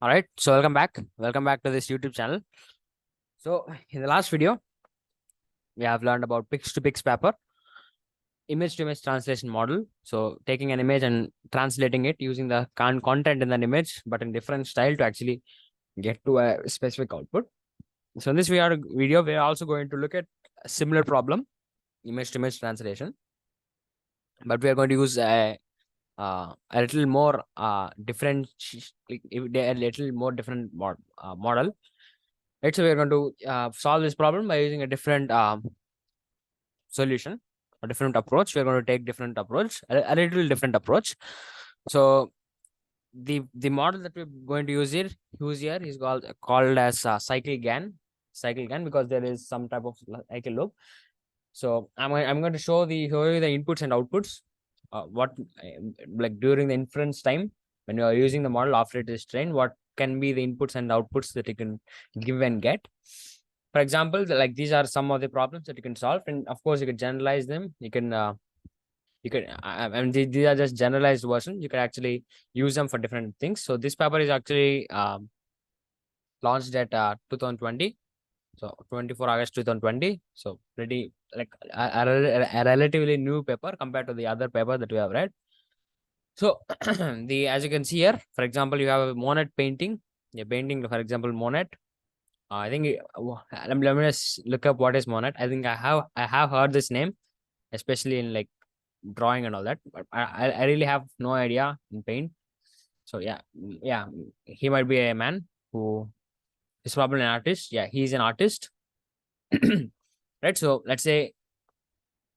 All right, so welcome back to this YouTube channel. So in the last video we have learned about pix to pix paper, image to image translation model. So taking an image and translating it using the content in that image but in different style to actually get to a specific output. So in this video we are also going to look at a similar problem, image to image translation, but we are going to use a little more different a little more different model. Right, so we're going to solve this problem by using a different solution, a different approach. We're going to take different approach, a little different approach. So the model that we're going to use here is called as cycle GAN, because there is some type of cycle loop. So I'm going to show you the inputs and outputs. What like during the inference time when you are using the model after it is trained, what can be the inputs and outputs that you can give and get. For example, like these are some of the problems that you can solve, and of course you can generalize them. These are just generalized versions. You can actually use them for different things. So this paper is actually launched at 2020. So 24 August 2020. So pretty like a relatively new paper compared to the other paper that we have read. So the as you can see here, for example, you have a Monet painting. A painting, for example, Monet. I think let me just look up what is Monet. I think I have heard this name, especially in like drawing and all that, but I really have no idea in paint. So yeah, he might be a man who is probably an artist. Yeah, he's an artist. Right, so let's say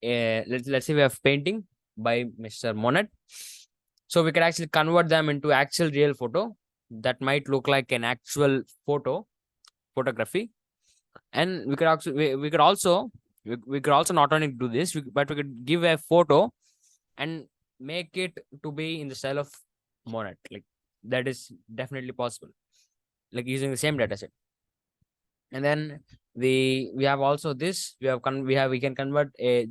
let's say we have painting by Mr. Monet. So we could actually convert them into actual real photo that might look like an actual photography. And we could also not only do this, but we could give a photo and make it to be in the style of Monet. Like that is definitely possible, like using the same data set. And then we have also this, we can convert a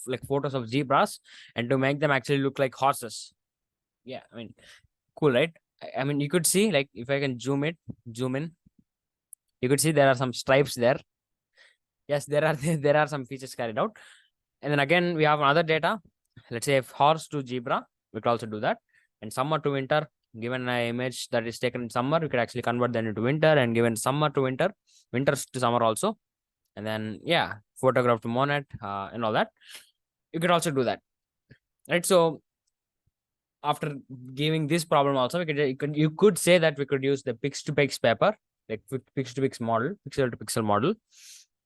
like photos of zebras and to make them actually look like horses. Yeah, I mean, cool, right? I mean, you could see, like, if I can zoom in, you could see there are some stripes there. Yes, there are there are some features carried out. And then again, we have another data. Let's say if horse to zebra, we could also do that. And summer to winter, given an image that is taken in summer, we could actually convert that into winter, and given summer to winter, winters to summer also. And then yeah, photograph to Monet and all that. You could also do that, right? So after giving this problem also, you could say that we could use the pix to pix paper, like pix to pix model, pixel to pixel model.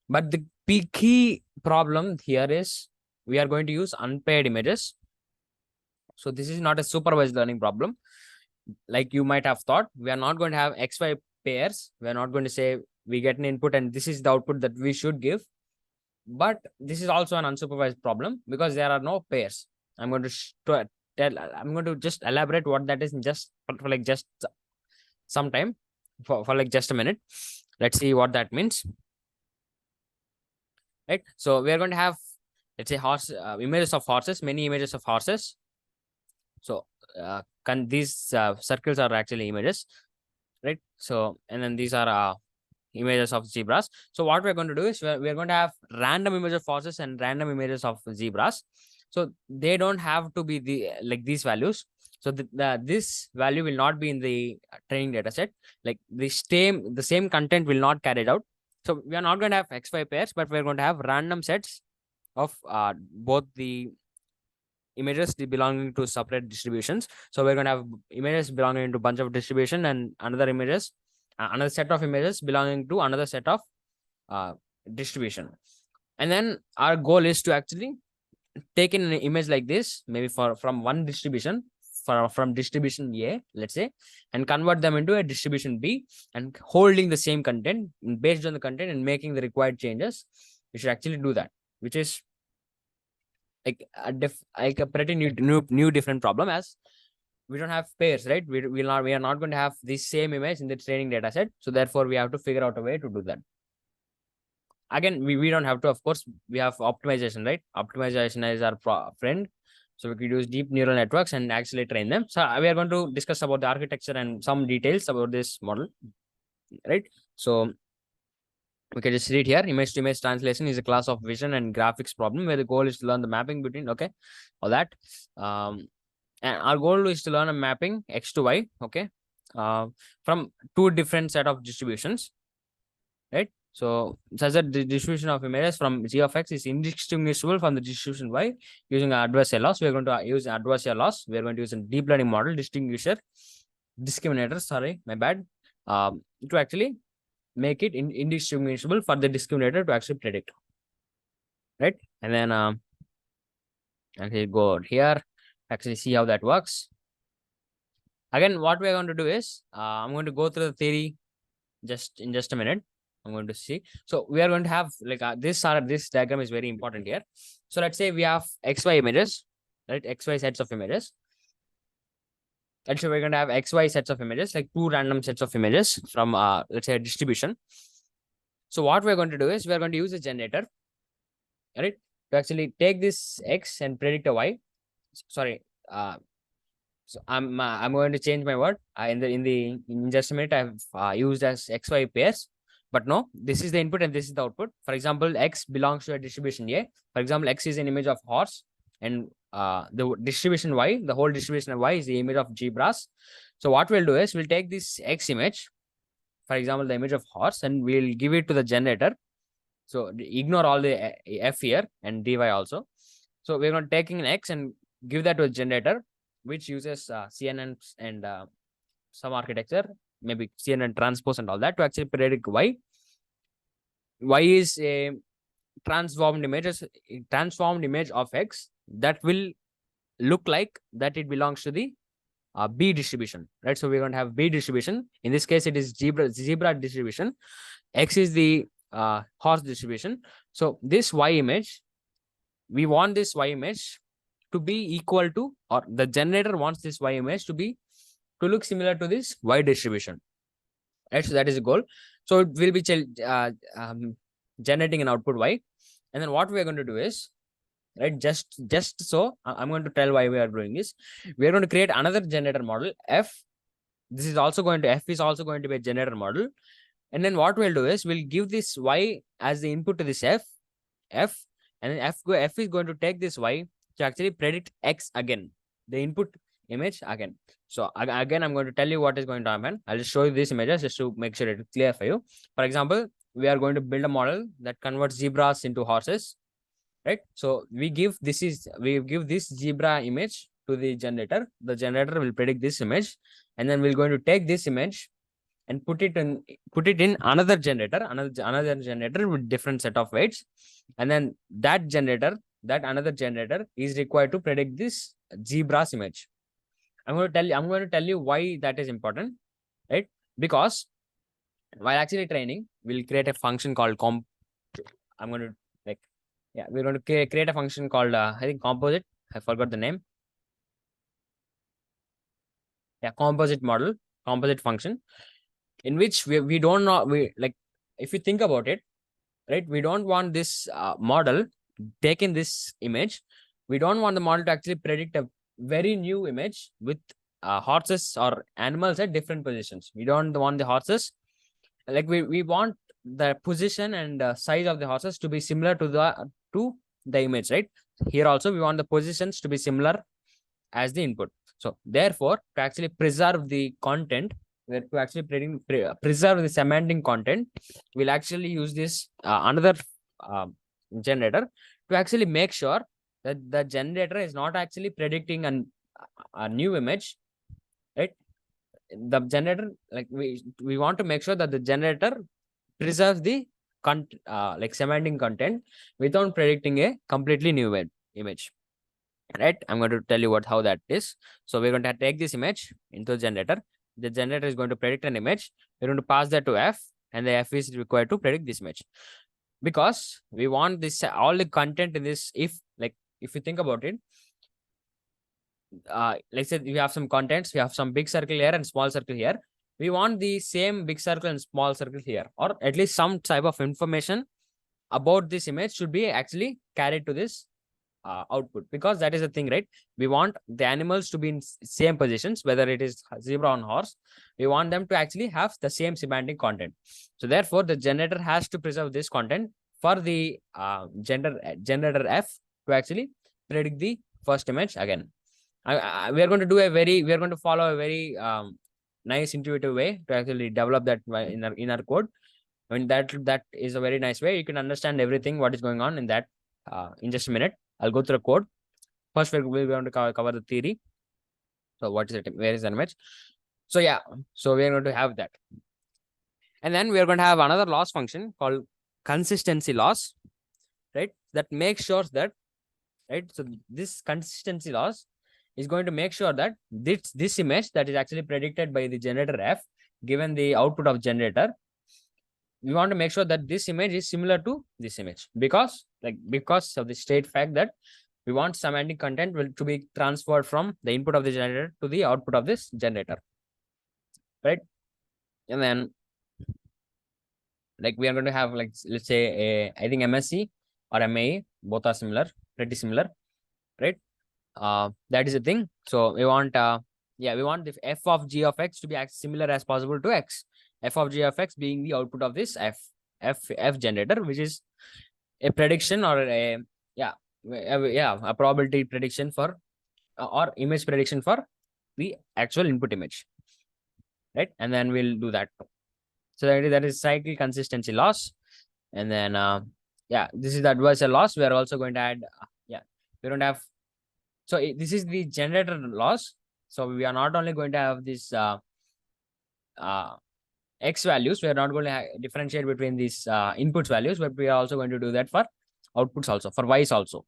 But the key problem here is we are going to use unpaired images. So this is not a supervised learning problem. Like you might have thought, we are not going to have XY pairs. We are not going to say we get an input and this is the output that we should give. But this is also an unsupervised problem because there are no pairs. I'm going to just elaborate what that is in just for like just some time, for like just a minute. Let's see what that means. Right, so we are going to have, let's say, images of horses, many images of horses. So these circles are actually images, right? So and then these are images of zebras. So what we're going to do is we're going to have random images of horses and random images of zebras. So they don't have to be these values. So this value will not be in the training data set. Like the same content will not carry it out. So we are not going to have XY pairs, but we're going to have random sets of both the images belonging to separate distributions. So we're going to have images belonging to bunch of distribution and another set of images belonging to another set of distribution. And then our goal is to actually take in an image like this, maybe from one distribution, from distribution A, let's say, and convert them into a distribution B, and holding the same content based on the content and making the required changes. We should actually do that, which is like a pretty new different problem, as we don't have pairs, right? We are not going to have the same image in the training data set. So therefore we have to figure out a way to do that. Again, we don't have to, of course, we have optimization, right? Optimization is our friend. So we could use deep neural networks and actually train them. So we are going to discuss about the architecture and some details about this model, right? So we can just read here. Image to image translation is a class of vision and graphics problem where the goal is to learn the mapping between, okay, all that. And our goal is to learn a mapping X to Y, okay, from two different set of distributions, right? So such that the distribution of images from G of X is indistinguishable from the distribution Y using adversarial loss. We are going to use adversarial loss. We are going to use a deep learning model discriminator, sorry, my bad, to actually make it indistinguishable for the discriminator to actually predict, right? And then actually go out here, actually see how that works. Again, what we are going to do is I'm going to go through the theory just in just a minute. I'm going to see. So we are going to have like this diagram is very important here. So let's say we have XY images, right? XY sets of images. And so we're going to have XY sets of images, like two random sets of images from let's say a distribution. So what we're going to do is we're going to use a generator, right, to actually take this X and predict a Y. Sorry, so I'm going to change my word. In just a minute I've used as XY pairs, but no, this is the input and this is the output. For example, X belongs to a distribution A. For example, X is an image of horse, and the distribution Y, the whole distribution of Y is the image of zebras. So what we'll do is we'll take this X image, for example, the image of horse, and we'll give it to the generator. So ignore all the F here and dy also. So we're going to taking an X and give that to a generator, which uses CNN and some architecture, maybe CNN transpose and all that to actually predict Y. Y is a transformed image of X that will look like that it belongs to the B distribution, right? So we're going to have B distribution. In this case, it is zebra distribution. X is the horse distribution. So this Y image, we want this Y image to be equal to, or the generator wants this Y image to look similar to this Y distribution, right? So that is the goal. So it will be generating an output Y. And then what we are going to do is, right, just so I'm going to tell why we are doing this. We are going to create another generator model F. F is also going to be a generator model. And then what we'll do is we'll give this Y as the input to this F, and then F is going to take this Y to actually predict X again, the input image again. So again, I'm going to tell you what is going to happen. I'll just show you these images just to make sure it's clear for you. For example, we are going to build a model that converts zebras into horses, right? So we give this zebra image to the generator. The generator will predict this image, and then we're going to take this image and put it in another generator with different set of weights, and then that another generator is required to predict this zebra's image. I'm going to tell you why that is important, right? Because while actually training, we'll create a function called I'm going to we're going to create a function called I think composite. I forgot the name. Composite function, in which we don't know, if you think about it, right, we don't want this model taking this image. We don't want the model to actually predict a very new image with horses or animals at different positions. We don't want the horses, like we want the position and size of the horses to be similar to the image, right? Here also we want the positions to be similar as the input. So therefore, to actually preserve the content, to actually preserve the semantic content, we'll actually use this another generator to actually make sure that the generator is not actually predicting a new image, right? The generator, like we want to make sure that the generator preserves the semantic content without predicting a completely new image, right? I'm going to tell you how that is. So we're going to take this image into the generator. The generator is going to predict an image. We're going to pass that to F, and the F is required to predict this image, because we want this all the content in this. If you think about it, let's say we have some contents, we have some big circle here and small circle here. We want the same big circle and small circle here, or at least some type of information about this image should be actually carried to this output, because that is the thing, right? We want the animals to be in same positions, whether it is zebra or horse. We want them to actually have the same semantic content. So therefore, the generator has to preserve this content for the generator F to actually predict the first image again. We are going to do we are going to follow a very nice intuitive way to actually develop that in our code. I mean, that is a very nice way. You can understand everything what is going on in that in just a minute. I'll go through the code. First, we're going to cover the theory. So what is it? Where is the image? So yeah, so we are going to have that. And then we are going to have another loss function called consistency loss, right? That makes sure that, right? So this consistency loss is going to make sure that this image that is actually predicted by the generator F, given the output of generator, we want to make sure that this image is similar to this image, because of the state fact that we want semantic content to be transferred from the input of the generator to the output of this generator, right? And then we are going to have let's say I think MSC or MAE, both are similar, pretty similar, right? That is the thing. So we want we want the f of g of x to be as similar as possible to x. F of g of x being the output of this f generator, which is a prediction or a a probability prediction for or image prediction for the actual input image, right? And then we'll do that. So that is cycle consistency loss. And then this is the adversarial loss. We are also going to add we don't have. So this is the generator loss. So we are not only going to have this x values, we are not going to differentiate between these inputs values, but we are also going to do that for outputs also, for y's also.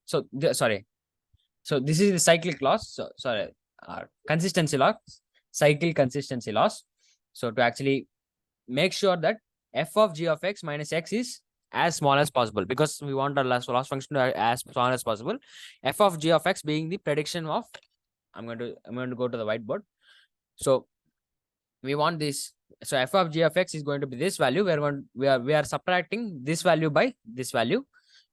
So sorry. So this is the cyclic loss. So sorry, consistency loss, cycle consistency loss. So to actually make sure that f of g of x minus x is as small as possible, because we want our loss function to as small as possible. F of g of x being the prediction of, I'm going to go to the whiteboard. So we want this. So f of g of x is going to be this value. We are subtracting this value by this value,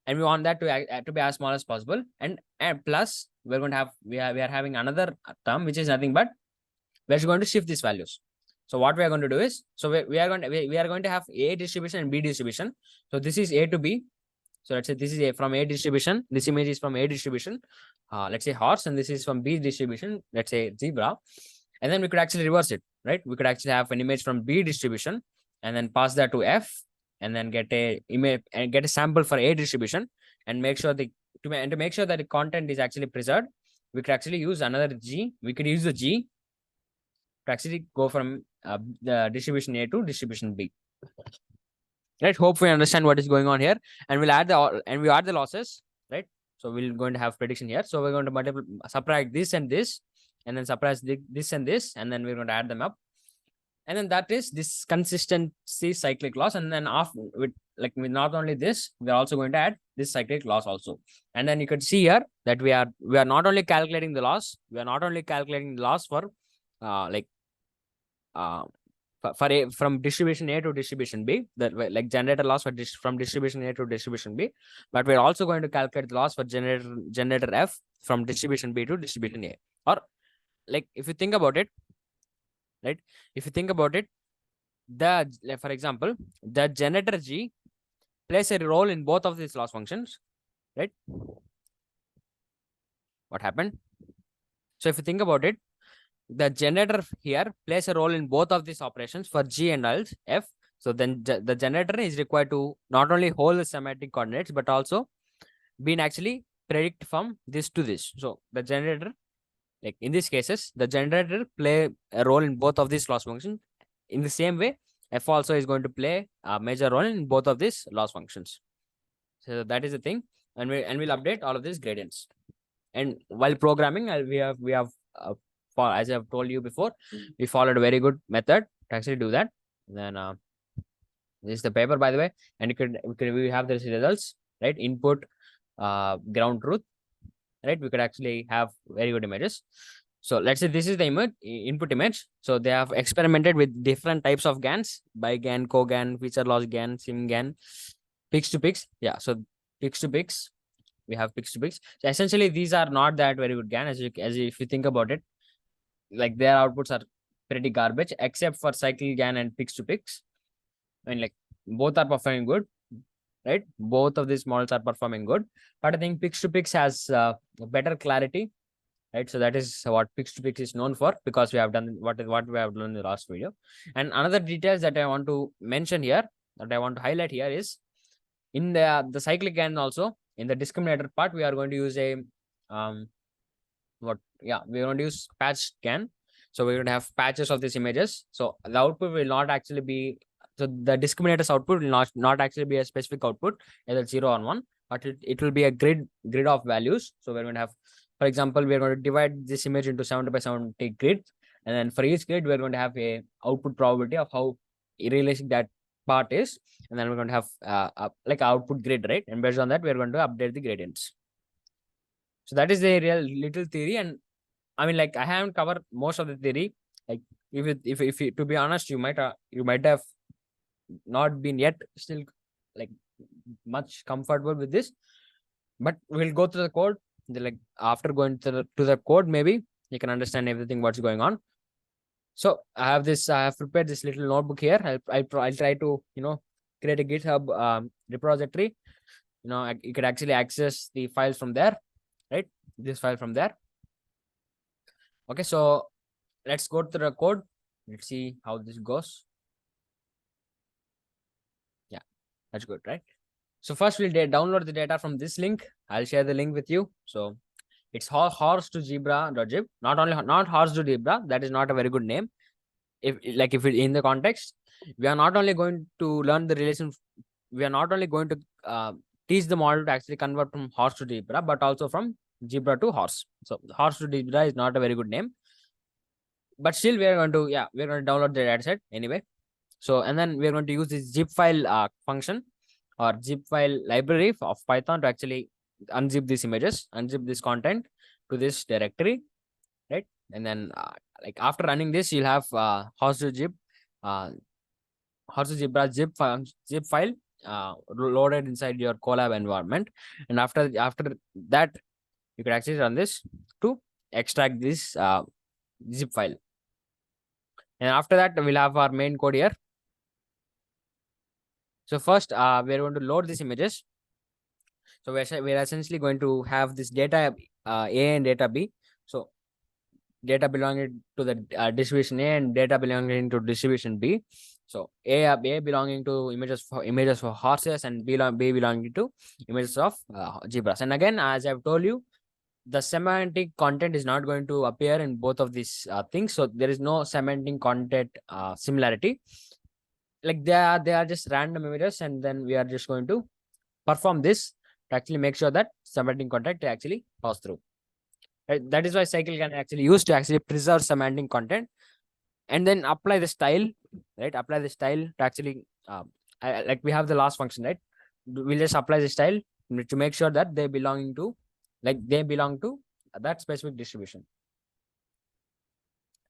and we want that to be as small as possible. And plus we're going to have we are having another term which is nothing but we're going to shift these values. So what we are going to do is, so we are going to have A distribution and B distribution. So this is A to B. So let's say this is A from A distribution. This image is from A distribution. Let's say horse, and this is from B distribution. Let's say zebra. And then we could actually reverse it, right? We could actually have an image from B distribution and then pass that to F, and then get a image and get a sample for A distribution, and make sure to make sure that the content is actually preserved. We could actually use another G. We could use the G to actually go from the distribution A to distribution B. Right. Hope we understand what is going on here, and we add the losses, right? So we're going to have prediction here. So we're going to subtract this and this, and then subtract this and this, and then we're going to add them up, and then that is this consistency cyclic loss. And then with not only this, we're also going to add this cyclic loss also. And then you could see here that we are not only calculating the loss, for from distribution A to distribution B, that generator loss from distribution A to distribution B, but we're also going to calculate the loss for generator F from distribution B to distribution A. Or if you think about it, right? If you think about it, for example, the generator G plays a role in both of these loss functions, right? What happened? So if you think about it, the generator here plays a role in both of these operations for G and F. So then the generator is required to not only hold the semantic coordinates, but also being actually predict from this to this. So the generator, in these cases, the generator play a role in both of these loss functions. In the same way, F also is going to play a major role in both of these loss functions. So that is the thing, and we'll update all of these gradients. And while programming, we have as I've told you before, we followed a very good method to actually do that. And then this is the paper, by the way, and we have the results, right? Input, ground truth, right? We could actually have very good images. So let's say this is the input image. So they have experimented with different types of GANs: by GAN, co-GAN, feature loss GAN, sim GAN, pix to pix. Yeah, so pix to pix, we have pix to pix. So essentially, these are not that very good GAN as if you think about it. Like their outputs are pretty garbage, except for cycle GAN and pix to pix. I mean, like both are performing good, right? Both of these models are performing good, but I think pix to pix has better clarity, right? So that is what pix to pix is known for, because we have done what we have done in the last video. And another details that I want to mention here, that I want to highlight here, is in the cyclic GAN also, in the discriminator part, we are going to use a we're going to use patch GAN. So we're going to have patches of these images. So the output will not actually be, so the discriminator's output will not actually be a specific output, either 0 or 1, but it will be a grid of values. So we're going to have, for example, we're going to divide this image into 70 by 70 grids, and then for each grid we're going to have a output probability of how realistic that part is, and then we're going to have like output grid, right? And based on that, we're going to update the gradients. So that is the real little theory. And I mean, like, I haven't covered most of the theory. Like, if to be honest, you might have not been yet still like much comfortable with this, but we'll go through the code. Like after going to the code, maybe you can understand everything what's going on. So I have prepared this little notebook here. I'll try to create a GitHub repository. You could actually access the files from there, right? This file from there. Okay, so let's go to the code. Let's see how this goes. Yeah, that's good, right? So first we'll download the data from this link. I'll share the link with you. So it's horse to zebra.zip. Not horse to zebra. That is not a very good name. If in the context, we are not only going to learn the relation. We are not only going to teach the model to actually convert from horse to zebra, but also from zebra to horse. So horse to zebra is not a very good name. But still we're going to download the dataset anyway. So and then we're going to use this zip file function or zip file library of Python to actually unzip these images, unzip this content to this directory, right? And then like after running this, you'll have horse to zebra zip file loaded inside your Colab environment. And after that, you can actually run this to extract this zip file. And after that, we'll have our main code here. So first, we're going to load these images. So we're essentially going to have this data A and data B. So data belonging to the distribution A and data belonging to distribution B. So A belonging to images for horses, and B belonging to images of zebras. And again, as I've told you, the semantic content is not going to appear in both of these things. So there is no semantic content similarity. Like they are just random images, and then we are just going to perform this to actually make sure that semantic content actually pass through. Right? That is why cycle can actually use to actually preserve semantic content, and then apply the style, right? Apply the style to actually like we have the last function, right? We'll just apply the style to make sure that they belong to that specific distribution.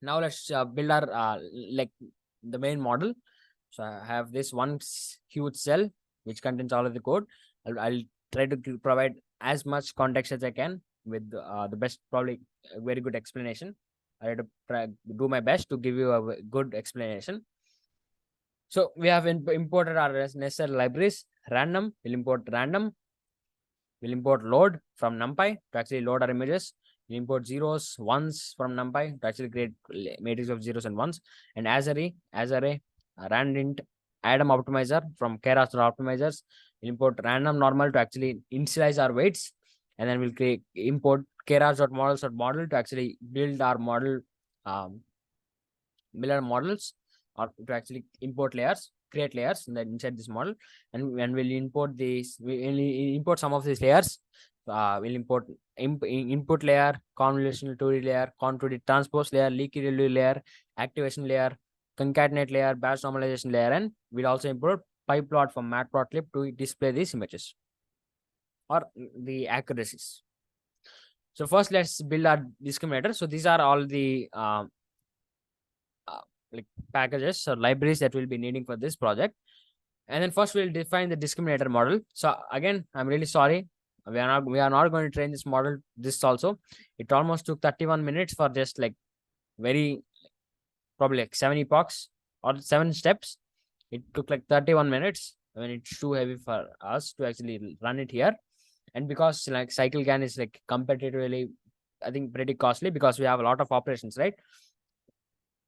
Now let's build our like the main model. So I have this one huge cell which contains all of the code. I'll try to provide as much context as I can with the best, probably a very good explanation. I have to do my best to give you a good explanation. So we have imported our necessary libraries. Random, we'll import random. We'll import load from NumPy to actually load our images. We'll import zeros, ones from NumPy to actually create matrix of zeros and ones. And as array, randint, Adam optimizer from Keras optimizers. We'll import random normal to actually initialize our weights. And then we'll import keras.models.model to actually build our model, models, or to actually create layers inside this model. And we'll import some of these layers. We'll import input layer, convolutional 2D layer, con 2D transpose layer, leaky ReLU layer, activation layer, concatenate layer, batch normalization layer, and we'll also import pyplot from matplotlib to display these images or the accuracies. So first, let's build our discriminator. So these are all the like packages or libraries that we'll be needing for this project. And then first we'll define the discriminator model. So again, I'm really sorry. we are not going to train this model. This also, it almost took 31 minutes for just like very probably like 7 epochs or 7 steps. It took like 31 minutes. I mean, it's too heavy for us to actually run it here. And because like cycle GAN is like competitively, I think pretty costly because we have a lot of operations, right?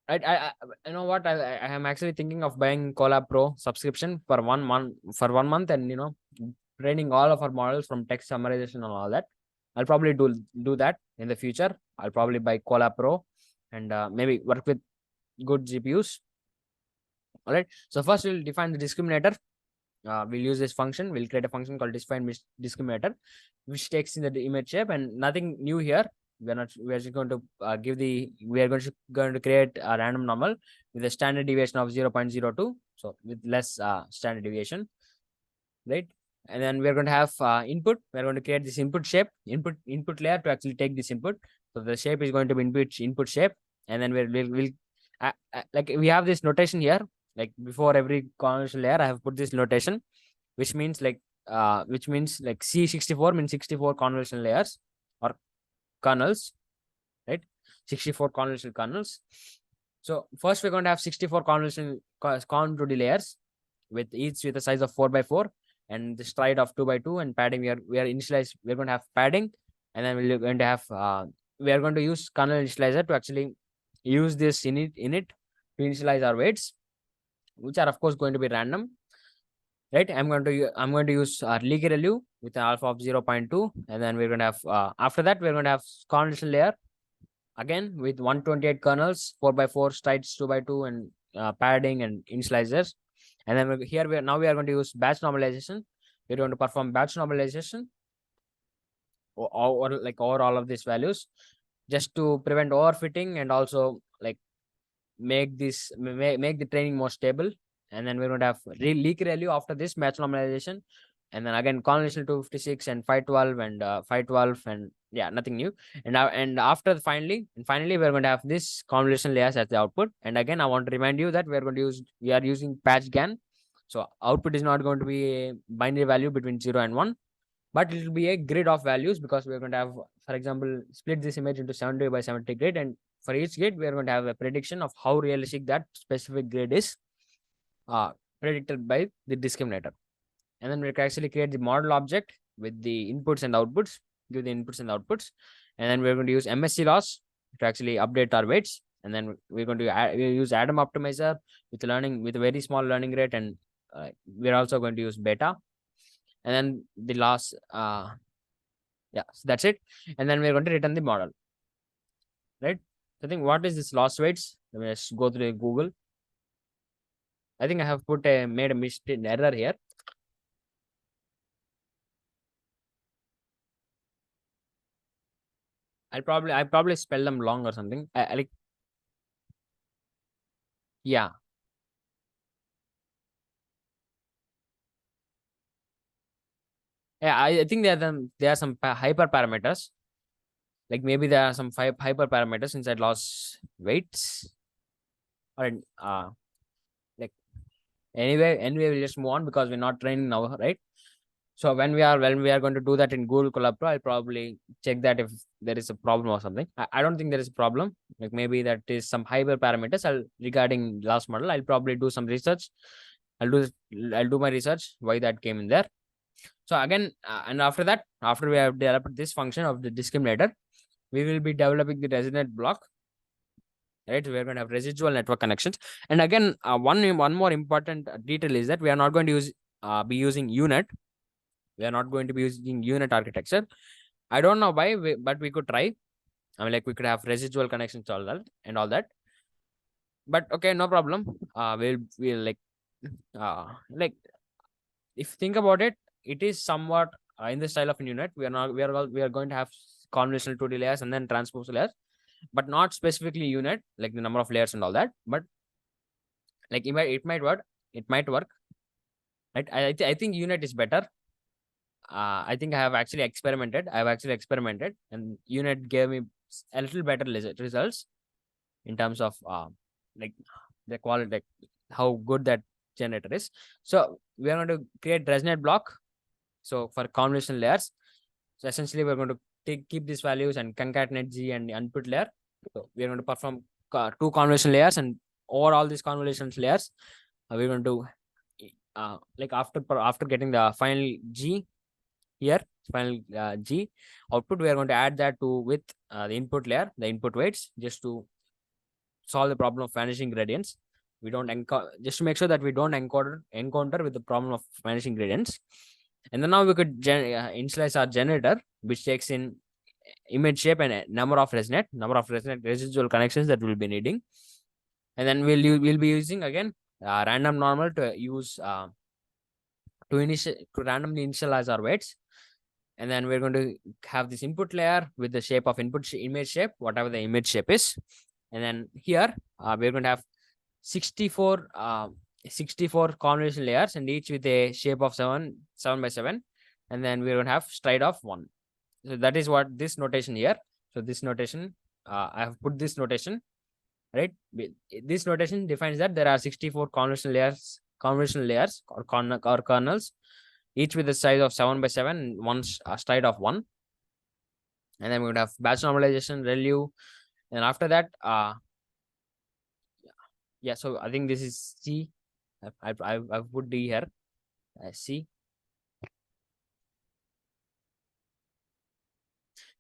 I you know what, I am actually thinking of buying Colab Pro subscription for 1 month, and training all of our models from text summarization and all that. I'll probably do that in the future. I'll probably buy Colab Pro and maybe work with good GPUs. All right. So first we'll define the discriminator. We'll use this function. We'll create a function called discriminator, which takes in the image shape, and nothing new here. We're just going to going to create a random normal with a standard deviation of 0.02. So with less standard deviation, right? And then we're going to have input. We're going to create this input shape, input layer to actually take this input. So the shape is going to be input shape, and then we'll like we have this notation here. Like before every convolution layer, I have put this notation, which means like C64 means 64 convolution layers or kernels, right? 64 convolution kernels. So first we're going to have 64 convolution layers with each with a size of 4 by 4 and the stride of 2 by 2 and padding. We are initialized. We're going to have padding, and then we're going to have we are going to use kernel initializer to actually use this init to initialize our weights, which are of course going to be random, right? I'm going to use leaky ReLU with an alpha of 0.2, and then we're going to have after that we're going to have convolution layer again with 128 kernels, 4 by 4 strides, 2 by 2, and padding and initializers. And then here we are going to use batch normalization. We're going to perform batch normalization or like over all of these values, just to prevent overfitting and also like make the training more stable. And then we're going to have leak ReLU after this batch normalization, and then again convolutional 256 and 512 and 512, and yeah, nothing new. And after finally we're going to have this convolution layers as the output. And again, I want to remind you that we are using patch GAN, so output is not going to be a binary value between 0 and 1, but it will be a grid of values, because we're going to have, for example, split this image into 70 by 70 grid, and for each grid we are going to have a prediction of how realistic that specific grid is predicted by the discriminator. And then we can actually create the model object with the inputs and outputs, give the inputs and outputs. And then we're going to use MSC loss to actually update our weights. And then we're going to use Adam optimizer with a very small learning rate. And we're also going to use beta. And then the loss, yeah, so that's it. And then we're going to return the model, right? So I think what is this loss weights? Let me just go through Google. I think I have made a mistake error here. I probably spell them long or something. I like, yeah. Yeah, I think there are some hyper parameters. Like maybe there are some hyper parameters inside loss weights. Or like anyway, we'll just move on because we're not training now, right? So when we are going to do that in Google Colab Pro, I'll probably check that if there is a problem or something. I don't think there is a problem. Like maybe that is some hyper parameters. Regarding last model, I'll probably do some research. I'll do my research why that came in there. So again, and after that, after we have developed this function of the discriminator, we will be developing the resonant block. Right, we're going to have residual network connections. And again, one more important detail is that we are not going to be using UNet. We are not going to be using UNet architecture. I don't know why, but we could try. I mean, like we could have residual connections, all that and all that. But okay, no problem. We'll like if you think about it, it is somewhat in the style of an unit. We are going to have convolutional 2D layers and then transpose layers, but not specifically unit, like the number of layers and all that. But like it might work. It might work. Right? I think unit is better. I think I have actually experimented. And unit gave me a little better results in terms of like the quality, like how good that generator is. So we are going to create resonate block. So for convolution layers, So essentially, we're going to keep these values and concatenate G and the input layer. So we're going to perform two convolution layers, and over all these convolution layers, we're going to like after getting the final G here, final G output, we are going to add that to with the input layer, the input weights, just to solve the problem of vanishing gradients. We don't just to make sure that we don't encounter with the problem of vanishing gradients. And then now we could initialize our generator, which takes in image shape and a number of resonate residual connections that we'll be needing. And then we'll be using again random normal to use to randomly initialize our weights. And then we're going to have this input layer with the shape of image shape, whatever the image shape is. And then here we're going to have 64 convolution layers, and each with a shape of 7 by 7. And then we're going to have stride of 1. So that is what this notation here. So this notation, I have put this notation, right? This notation defines that there are 64 convolution layers or kernels, each with a size of 7 by 7, one stride of 1. And then we're going to have batch normalization, ReLU. And after that, yeah, so I think this is C. I've put D here. C.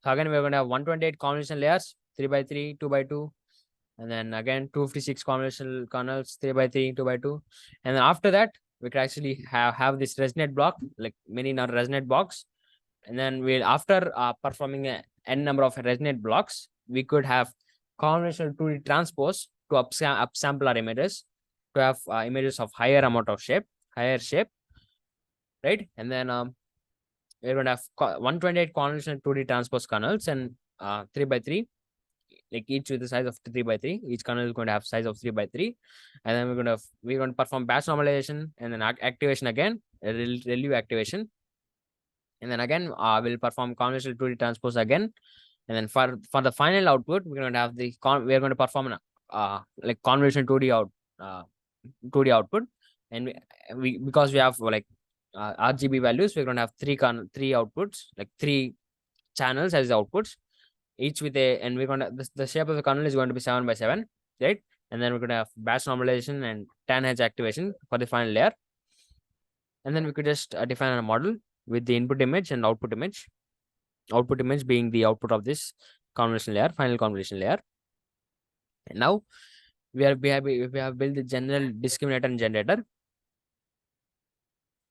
So again, we're going to have 128 convolution layers, 3 by 3, 2 by 2. And then again, 256 convolutional kernels, 3 by 3, 2 by 2. And then after that, we could actually have this resonate block, like many in our resonate box. And then we'll, after performing a n number of resonate blocks, we could have convolutional 2D transpose to upsample our images, to have images of higher shape, right? And then we're going to have 128 convolutional 2D transpose kernels and 3 by 3, like each with the size of 3 by 3. Each kernel is going to have size of 3 by 3. And then we're going to perform batch normalization, and then activation again, ReLU activation. And then again, we'll perform convolutional 2D transpose again. And then for the final output, we're going to have we're going to perform like convolution 2D 2D output. And we because we have like RGB values, we're going to have three outputs, like 3 channels as outputs, each with and we're going to the shape of the kernel is going to be 7 by 7, right? And then we're going to have batch normalization and tan edge activation for the final layer. And then we could just define a model with the input image and output image being the output of this convolution layer, final convolution layer. And now we have built the general discriminator and generator.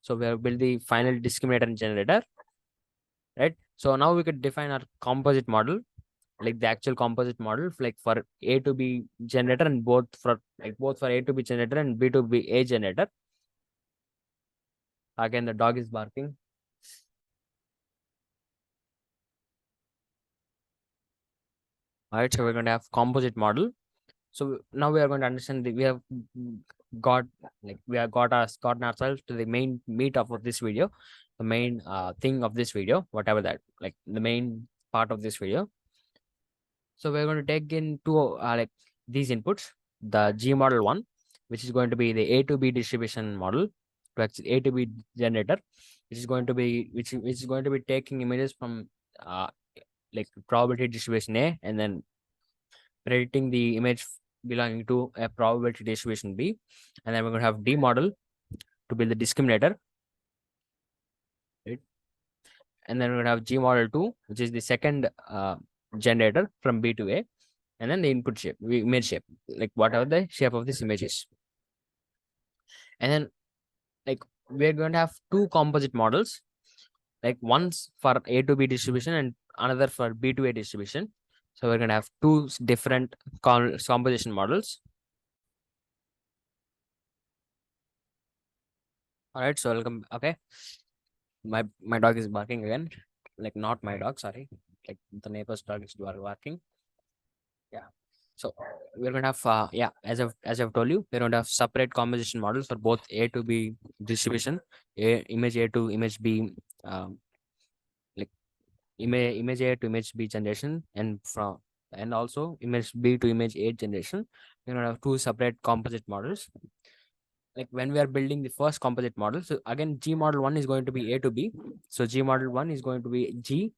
So we have built the final discriminator and generator, right? So now we could define our composite model, like the actual composite model, like for A to B generator, and both for A to B generator and B to B A generator. Again, the dog is barking. All right, so we're going to have composite model. So now we are going to understand we have gotten ourselves to the main meat of this video, the main thing of this video, whatever that, like the main part of this video. So we're going to take in two like these inputs, the G model 1, which is going to be the A to B distribution model, to actually A to B generator, which is going to be taking images from like probability distribution A, and then predicting the image belonging to a probability distribution B. And then we're going to have D model to build the discriminator, right? And then we're going to have G model 2, which is the second generator from B to A. And then the input shape, image shape, like whatever the shape of this image is. And then like we're going to have two composite models, like one's for A to B distribution and another for B to A distribution. So we're going to have two different composition models. All right, so welcome. Okay, my dog is barking again, like not my dog, sorry, like the neighbor's dog is barking. Yeah. So we're going to have yeah, as I've told you, we're going to have separate composition models for both A to B distribution, image A to image B, like image A to image B generation, and also image B to image A generation. We're going to have two separate composite models. like when we are building the first composite model, so again G model 1 is going to be A to B. So G model 1 is going to be G,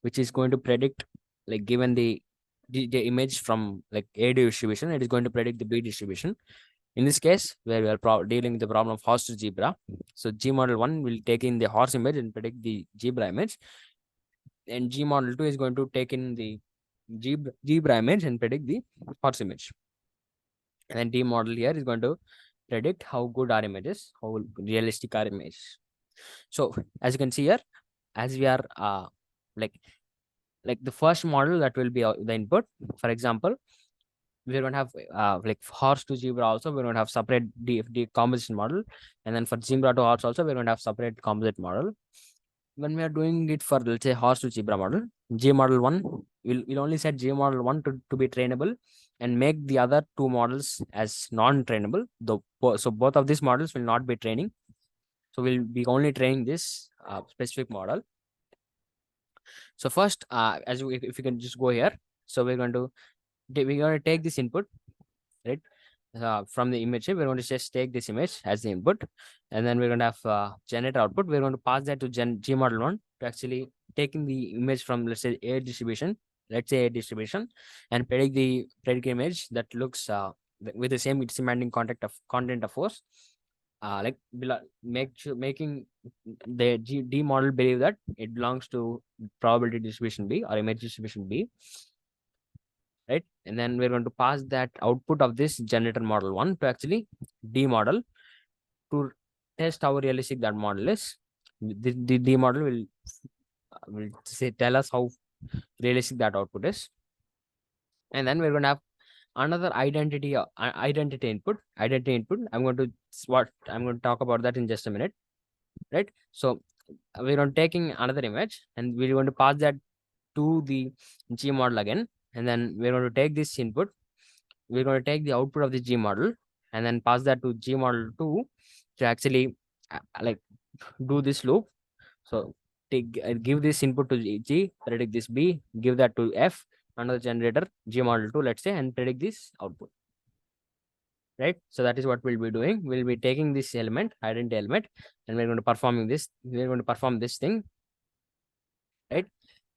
which is going to predict, like given the image from like A distribution, it is going to predict the B distribution. In this case, where we are dealing with the problem of horse to zebra, so G model 1 will take in the horse image and predict the zebra image, and G model 2 is going to take in the zebra image and predict the horse image. And then D model here is going to predict how good our image is, how realistic our image is. So as you can see here, as we are like like the first model that will be the input. For example, we're going to have like horse to zebra also, we're going to have separate the composition model, and then for zebra to horse also, we're going to have separate composite model. When we are doing it for, let's say, horse to zebra model, G model 1 will only set G model 1 to be trainable and make the other two models as non-trainable. So both of these models will not be training. So we'll be only training this specific model. So first, as if you can just go here, so we're going to take this input, right? From the image, we're going to just take this image as the input, and then we're going to have generate output. We're going to pass that to G model 1 to actually taking the image from, let's say, A distribution, and predict the image that looks with the same semantic content of force, like making the D model believe that it belongs to probability distribution B or image distribution B, right? And then we're going to pass that output of this generator model 1 to actually D model to test how realistic that model is. The D model will say tell us how realistic that output is. And then we're going to have another identity input. I'm going to talk about that in just a minute, right? So we're going to taking another image and we're going to pass that to the G model again, and then we're going to take this input, we're going to take the output of the G model and then pass that to G model 2 to actually like do this loop. So give this input to G, predict this B, give that to F, another generator, G model 2, let's say, and predict this output, right? So that is what we'll be doing. We'll be taking this element, identity element, and we're going to perform this thing, right?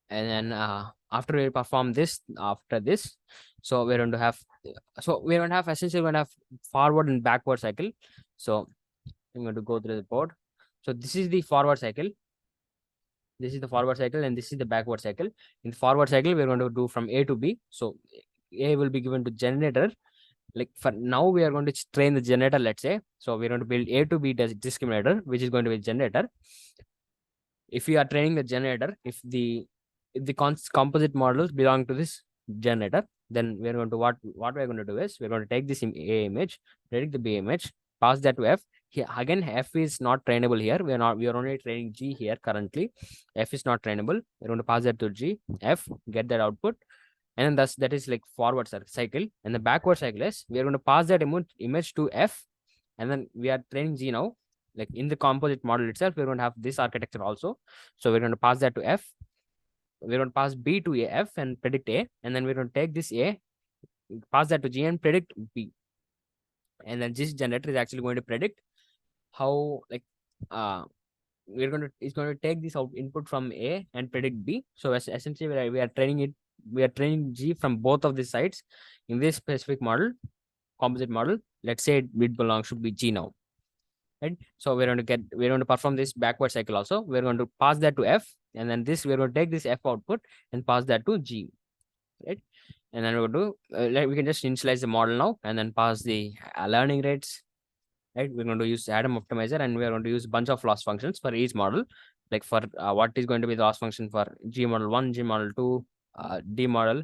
And then after we perform this, after this, so we're going to have essentially we're going to have forward and backward cycle. So I'm going to go through the board. So this is the forward cycle, and this is the backward cycle. In the forward cycle, we're going to do from A to B. So A will be given to generator. Like for now, we are going to train the generator, let's say. So we're going to build A to B discriminator, which is going to be generator. If we are training the generator, if the composite models belong to this generator, then we're going to what we're going to do is we're going to take this A image, predict the B image, pass that to F. Here again, F is not trainable here. We are only training G here currently. F is not trainable. We're going to pass that to G, F, get that output. And then thus that is like forward cycle. And the backward cycle is we are going to pass that image to F, and then we are training G now. Like in the composite model itself, we're going to have this architecture also. So we're going to pass that to F. We're going to pass B to F and predict A, and then we're going to take this A, pass that to G and predict B. And then this generator is actually going to predict how like it's going to take this input from A and predict B. So essentially we are training G from both of these sides in this specific model, composite model. Let's say it belongs to be G now, right? So we're going to perform this backward cycle also. We're going to pass that to F, and then we're going to take this F output and pass that to G, right? And then we're going to we can just initialize the model now and then pass the learning rates, right? We're going to use Adam optimizer, and we're going to use a bunch of loss functions for each model. Like for what is going to be the loss function for G model 1, G model 2, D model.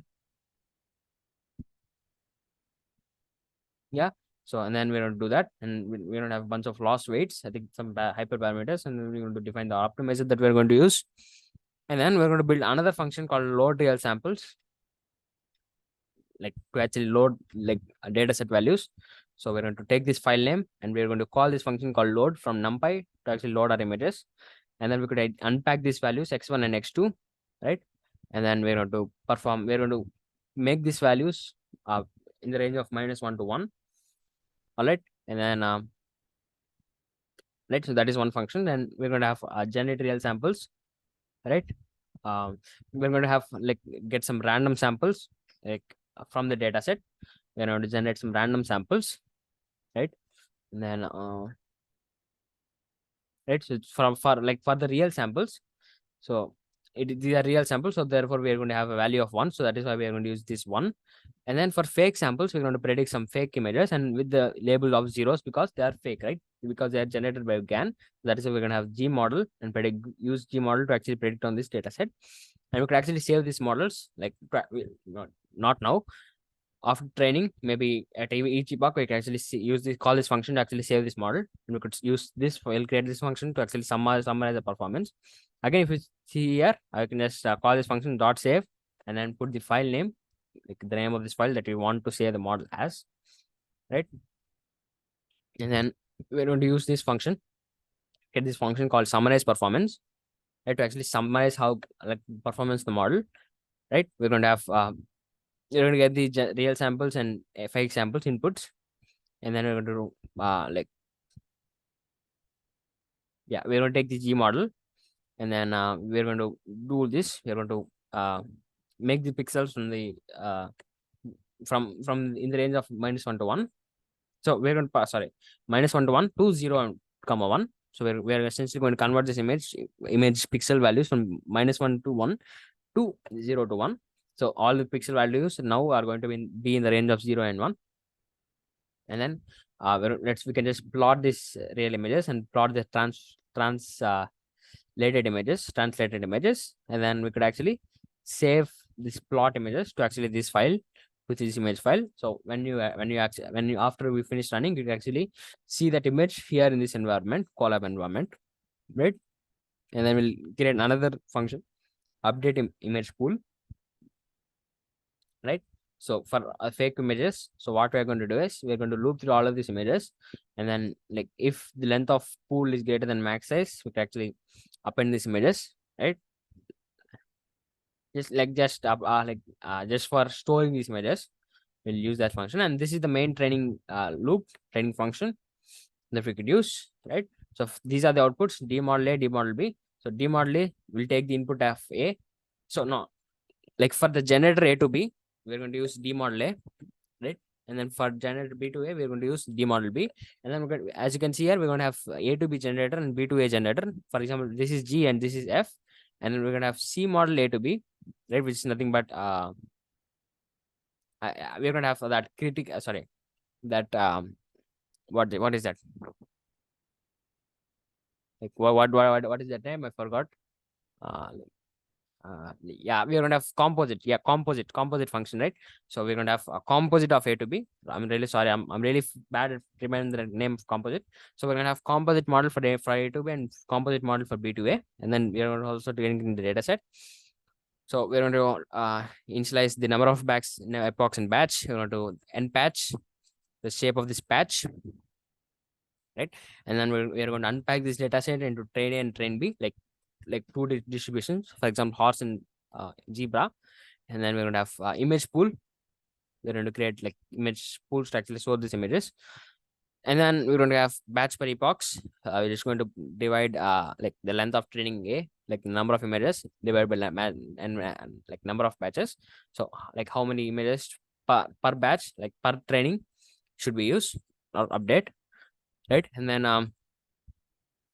Yeah. So, and then we're going to do that, and we're going to have a bunch of loss weights, I think some hyperparameters, and then we're going to define the optimizer that we're going to use. And then we're going to build another function called load real samples, like to actually load like data set values. So we're going to take this file name and we're going to call this function called load from NumPy to actually load our images. And then we could unpack these values x1 and x2, right? And then we're going to make these values in the range of -1 to 1. All right. And then right? So that is one function. And we're going to have generate real samples, right? We're going to have like get some random samples like from the data set. We're going to generate some random samples, right? And then right, so it's from for the real samples. So these are real samples, so therefore we are going to have a value of 1. So that is why we are going to use this 1. And then for fake samples, we're going to predict some fake images and with the label of zeros because they are fake, right? Because they are generated by GAN. That is why we're going to have G model and use G model to actually predict on this data set. And we could actually save these models, like not now. After training, maybe at each epoch, we can actually use this, call this function to actually save this model. And we could use this file, create this function to actually summarize the performance. Again, if you see here, I can just call this function dot save and then put the file name, like the name of this file that we want to save the model as, right? And then we're going to use this function, get this function called summarize performance, right? To actually summarize how like performance the model, right? We're going to have you're going to get the real samples and fake samples inputs, and then we're going to do like yeah, we're going to take the G model, and then we're going to do this. We're going to make the pixels from the from in the range of -1 to 1. So we're going to pass, sorry, -1 to 1 to 0 comma 1. So we're essentially going to convert this image pixel values from -1 to 1 to 0 to 1. So all the pixel values now are going to be in the range of 0 and 1. And then we can just plot this real images and plot the translated images, and then we could actually save this plot images to actually this file, which is image file. So when you after we finish running, you can actually see that image here in this environment, Colab environment, right? And then we'll create another function, update image pool, right? So for fake images, so what we're going to do is we're going to loop through all of these images, and then like if the length of pool is greater than max size, we can actually append these images, right? Just for storing these images, we'll use that function. And this is the main training training function that we could use, right? So these are the outputs: D model A, D model B. So D model A will take the input of A. So no, like for the generator A to B, we're going to use D model A, right? And then for generator B to A, we're going to use D model B. And then as you can see here, we're going to have A to B generator and B to A generator. For example, this is G and this is F. And then we're going to have C model A to B, right? Which is nothing but we're going to have that sorry, that what is that? Like what is that name? I forgot. Uh, yeah, we're going to have composite function, right? So we're going to have a composite of A to B. I'm really sorry, I'm really bad at remembering the name of composite. So we're going to have composite model for A to B and composite model for B to A, and then we're going to also getting in the data set. So we're going to initialize the number of epochs in batch. We're going to end patch the shape of this patch, right? And then we're going to unpack this data set into train A and train B, like two distributions, for example, horse and zebra. And then we're going to have image pool. We're going to create like image pools to actually store these images. And then we're going to have batch per epochs. We're just going to divide like the length of training A, like the number of images divided by and like number of batches. So like how many images per batch, like per training should we use or update, right? And then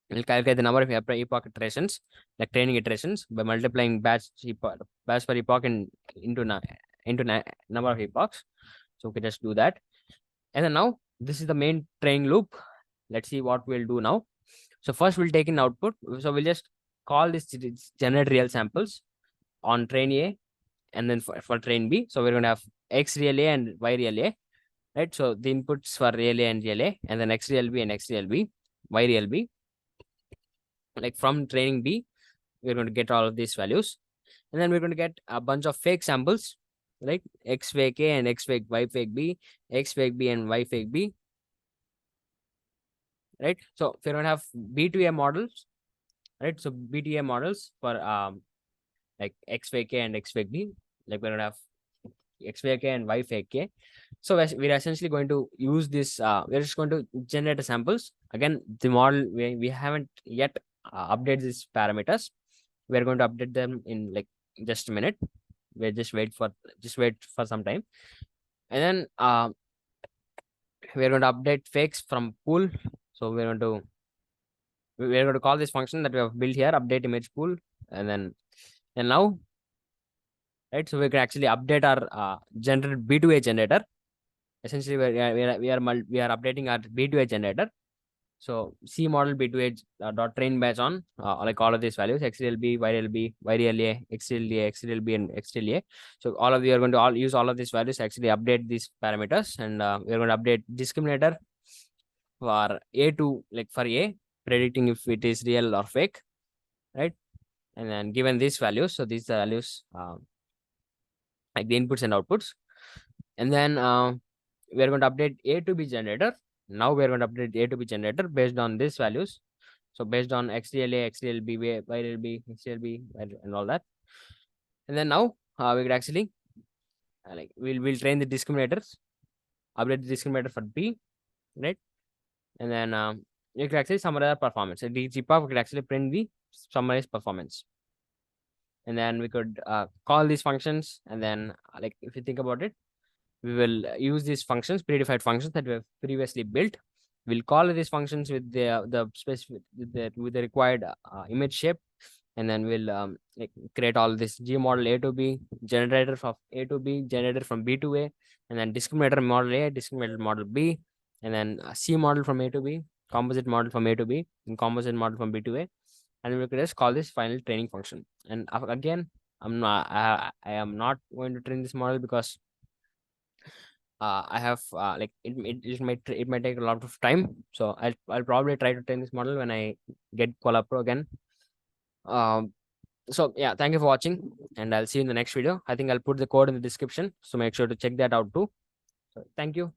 we'll calculate the number of epoch iterations, like training iterations, by multiplying batch per epoch into number of epochs. So we can just do that. And then now this is the main training loop. Let's see what we'll do now. So first we'll take in output. So we'll just call this generate real samples on train A, and then for train B. So we're going to have X real A and Y real A, right? So the inputs for real A and real A, and then X real B and X real B, Y real B. Like from training B, we're going to get all of these values, and then we're going to get a bunch of fake samples, like X fake A and X fake Y fake B, X fake B and Y fake B, right? So we're going to have B2A models, right? So B2A models for like X fake A and X fake B, like we're going to have x fake k and y fake k. So we're essentially going to use this. We're just going to generate the samples. Again, the model we haven't yet update these parameters. We're going to update them in like just a minute. We just wait for some time, and then we're going to update fakes from pool. So we're going to call this function that we have built here, update image pool, and then and now, right? So we can actually update our generator B2A generator. Essentially, we are updating our B2A generator. So C model B2A dot train batch on like all of these values XLB, YLB, YDLA, XLDA, XLB, and XLA. So all of you are going to use all of these values to actually update these parameters, and we're going to update discriminator for A to like for A, predicting if it is real or fake, right? And then given these values, so these are values like the inputs and outputs, and then we're going to update A to B generator. Now we're going to update A to B generator based on these values. So based on XDLA, XDLB, YLB, XDLB, and all that. And then now we could actually like we'll train the discriminators, update the discriminator for B, right? And then you can actually summarize performance. So the GPUB could actually print the summarized performance. And then we could call these functions, and then like if you think about it, we will use these functions, predefined functions that we have previously built. We'll call these functions with the specific with the required image shape, and then we'll like create all this G model A to B, generator from A to B, generator from B to A, and then discriminator model A, discriminator model B, and then C model from A to B, composite model from A to B, and composite model from B to A, and we could just call this final training function. And again, I am not going to train this model because I have like it might take a lot of time. So I'll probably try to train this model when I get Koala Pro again. Um, so yeah, thank you for watching, and I'll see you in the next video. I think I'll put the code in the description, so make sure to check that out too. So thank you.